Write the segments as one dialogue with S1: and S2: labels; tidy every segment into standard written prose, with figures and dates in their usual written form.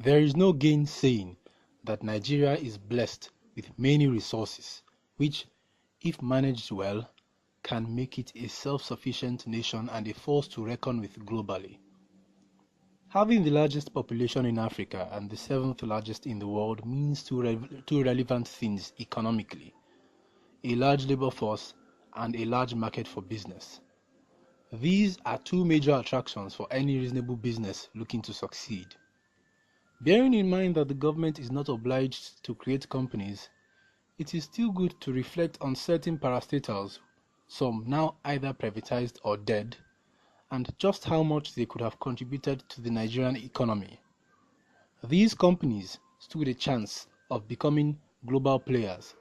S1: There is no gainsaying that Nigeria is blessed with many resources, which, if managed well, can make it a self-sufficient nation and a force to reckon with globally. Having the largest population in Africa and the seventh largest in the world means two relevant things economically: a large labor force and a large market for business. These are two major attractions for any reasonable business looking to succeed. Bearing in mind that the government is not obliged to create companies, it is still good to reflect on certain parastatals, some now either privatized or dead, and just how much they could have contributed to the Nigerian economy. These companies stood a chance of becoming global players,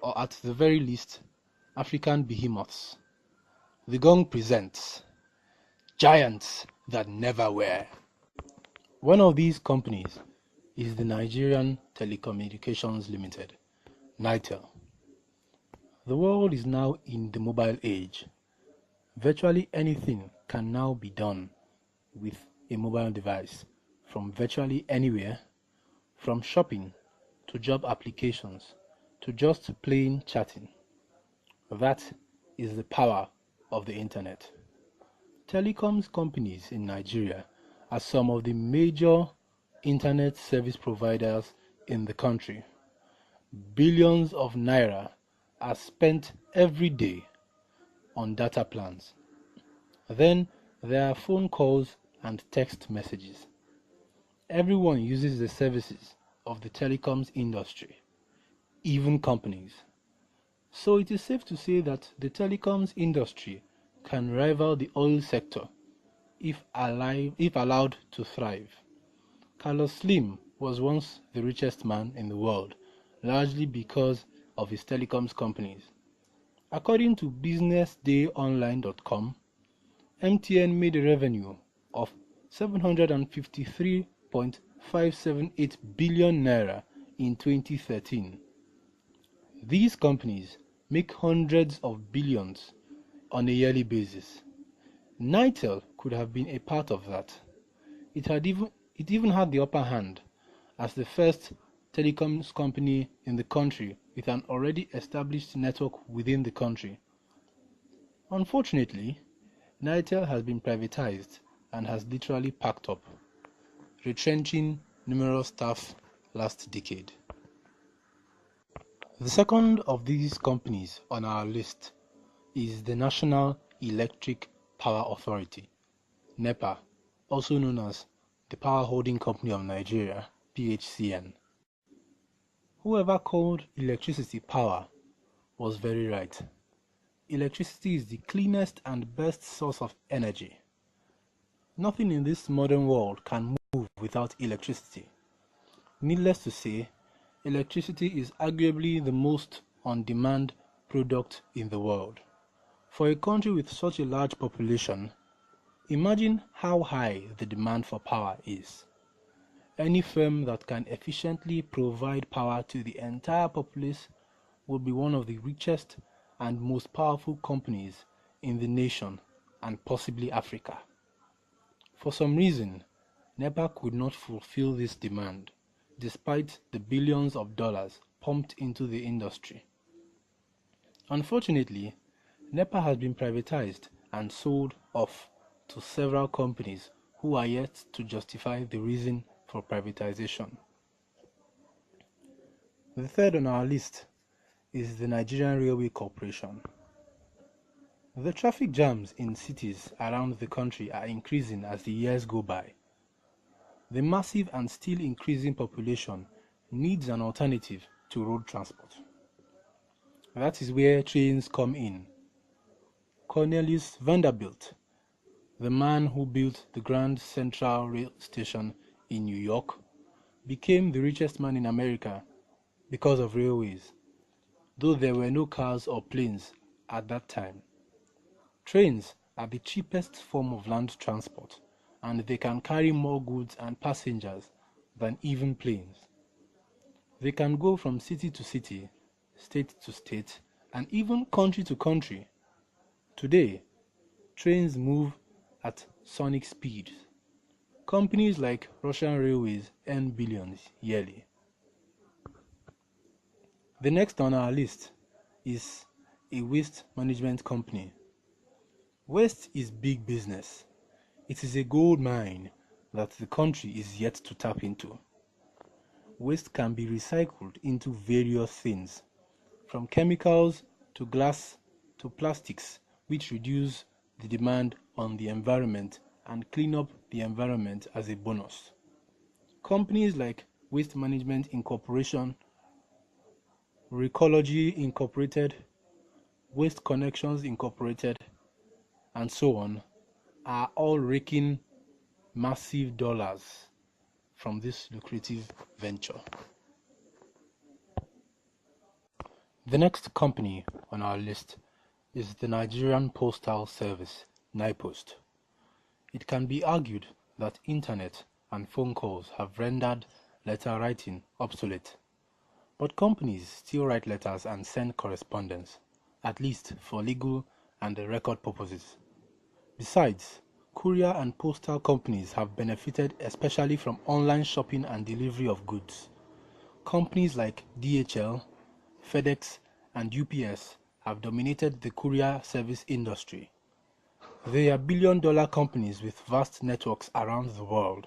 S1: or at the very least, African behemoths. The Gong presents Giants That Never Were. One of these companies is the Nigerian Telecommunications Limited, NITEL. The world is now in the mobile age. Virtually anything can now be done with a mobile device, from virtually anywhere, from shopping to job applications to just plain chatting. That is the power of the internet. Telecoms companies in Nigeria are some of the major internet service providers in the country. Billions of naira are spent every day on data plans. Then there are phone calls and text messages. Everyone uses the services of the telecoms industry, even companies. So it is safe to say that the telecoms industry can rival the oil sector if allowed to thrive. Carlos Slim was once the richest man in the world, largely because of his telecoms companies. According to businessdayonline.com, MTN made a revenue of 753.578 billion naira in 2013. These companies make hundreds of billions on a yearly basis. NITEL could have been a part of that. It even had the upper hand as the first telecoms company in the country with an already established network within the country. Unfortunately, NITEL has been privatized and has literally packed up, retrenching numerous staff last decade. The second of these companies on our list is the National Electric Power Authority, NEPA, also known as the Power Holding Company of Nigeria, PHCN. Whoever called electricity power was very right. Electricity is the cleanest and best source of energy. Nothing in this modern world can move without electricity. Needless to say, electricity is arguably the most on-demand product in the world. For a country with such a large population, imagine how high the demand for power is. Any firm that can efficiently provide power to the entire populace will be one of the richest and most powerful companies in the nation and possibly Africa. For some reason, NEPA could not fulfill this demand, despite the billions of dollars pumped into the industry. Unfortunately, NEPA has been privatized and sold off to several companies who are yet to justify the reason for privatization. The third on our list is the Nigerian Railway Corporation. The traffic jams in cities around the country are increasing as the years go by. The massive and still increasing population needs an alternative to road transport. That is where trains come in. Cornelius Vanderbilt, the man who built the Grand Central Rail Station in New York, became the richest man in America because of railways, though there were no cars or planes at that time. Trains are the cheapest form of land transport, and they can carry more goods and passengers than even planes. They can go from city to city, state to state, and even country to country. Today, trains move at sonic speed. Companies like Russian Railways earn billions yearly. The next on our list is a waste management company. Waste is big business. It is a gold mine that the country is yet to tap into. Waste can be recycled into various things, from chemicals to glass to plastics, which reduce the demand on the environment and clean up the environment as a bonus. Companies like Waste Management Incorporation, Recology Incorporated, Waste Connections Incorporated, and so on are all raking massive dollars from this lucrative venture. The next company on our list is the Nigerian Postal Service, NIPOST. It can be argued that internet and phone calls have rendered letter writing obsolete, but companies still write letters and send correspondence, at least for legal and record purposes. Besides, courier and postal companies have benefited especially from online shopping and delivery of goods. Companies like DHL, FedEx, and UPS have dominated the courier service industry. They are billion-dollar companies with vast networks around the world.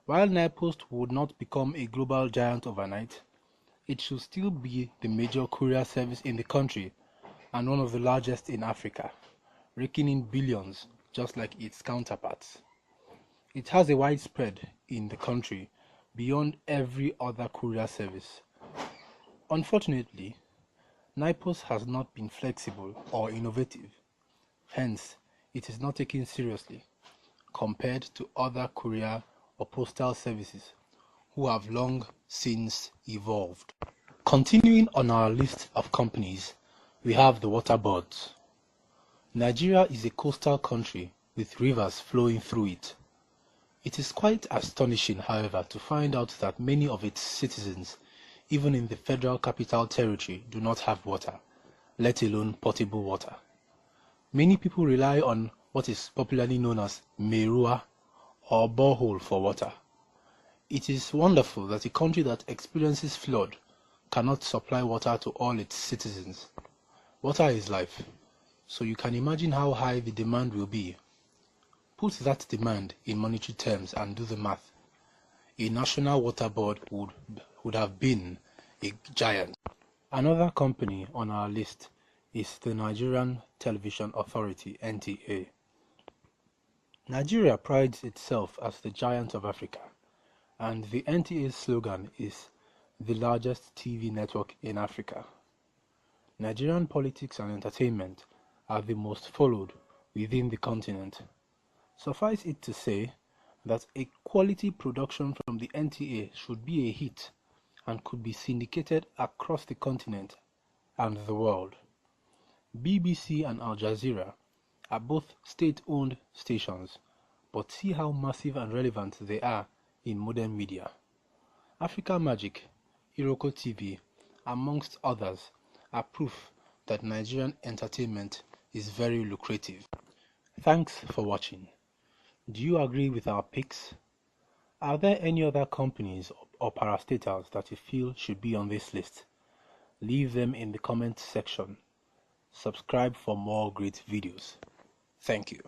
S1: While NIPOST would not become a global giant overnight, it should still be the major courier service in the country and one of the largest in Africa, raking in billions just like its counterparts. It has a widespread in the country beyond every other courier service. Unfortunately, NIPOST has not been flexible or innovative, hence it is not taken seriously compared to other courier or postal services who have long since evolved. Continuing on our list of companies, we have the water boards. Nigeria is a coastal country with rivers flowing through it. It is quite astonishing, however, to find out that many of its citizens, even in the Federal Capital Territory, do not have water, let alone potable water. Many people rely on what is popularly known as Merua or borehole for water. It is wonderful that a country that experiences flood cannot supply water to all its citizens. Water is life, so you can imagine how high the demand will be. Put that demand in monetary terms and do the math. A national water board would have been a giant. Another company on our list is the Nigerian Television Authority, NTA. Nigeria prides itself as the giant of Africa, and the NTA's slogan is the largest TV network in Africa. Nigerian politics and entertainment are the most followed within the continent. Suffice it to say that a quality production from the NTA should be a hit and could be syndicated across the continent and the world. BBC and Al Jazeera are both state-owned stations, but see how massive and relevant they are in modern media. Africa Magic, Iroko TV, amongst others, are proof that Nigerian entertainment is very lucrative. Thanks for watching. Do you agree with our picks? Are there any other companies or parastatals that you feel should be on this list? Leave them in the comment section. Subscribe for more great videos. Thank you.